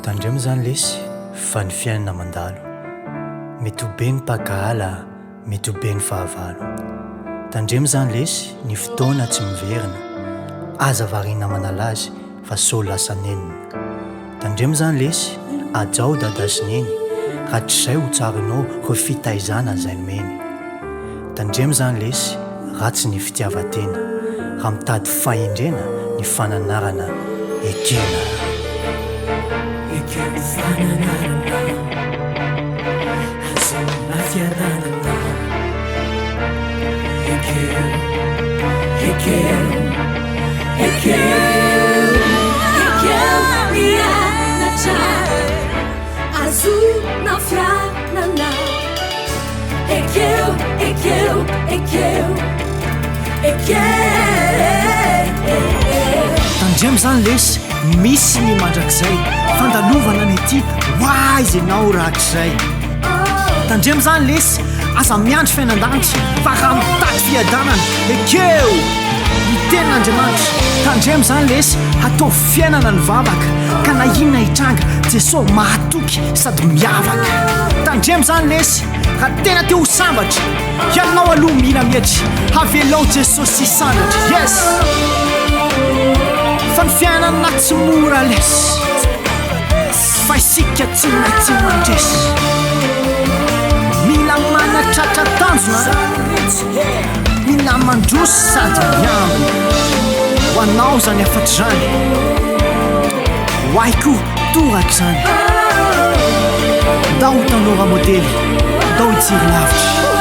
Tandremo zany lesy fa ny fiainana mandalo, mety ho be ny mpakahala, mety ho be ny fahavalo. Tandremo zany lesy ny fotoana tsy miverina, aza variana manalazy fa so lasa nenina. Tandremo zany lesy ajao dadasineny, rahatrizay ho tsarinao ho fitaizana zay nomeny. Tandremo zany lesy ratsy ny fitiavatena, raha mitady fahendrena ny fananarana ekena. Ekeo fananarana, azona fiadanana. Ekeo, ekeo, ekeo, ekeo mianatra, azona fiadanana. Ekeo, ekeo, ekeo, ekeo. Tandremo zany lesy misy ny mandrakizay, fandalovana ny ty hoa izy ianao rakizay. Tandremo zany lesy aza miandry fiainan-danitra, fa raha mitady fiadanana ekeo ny tenin'Andriamanitra. Tandremo zany lesy atao fiainana ny vavaka, ka na inona hitranga Jesosy mahatoky sady miavaka. Tandremo zany lesy raha tena te ho sambatra, ianao aloha mila mihetry, havelao Jesosy sy sandratra. Yes, fa ny fiainana tsy mora lesy, fa isika tsy maintsy mandresy. Mila manatratra tanjona, mila mandrosy sady miambina. Ho anao zany afatry zany, ho aiko toraka zany. Ndao ho tanora modely, ndao hitsiry lavitra.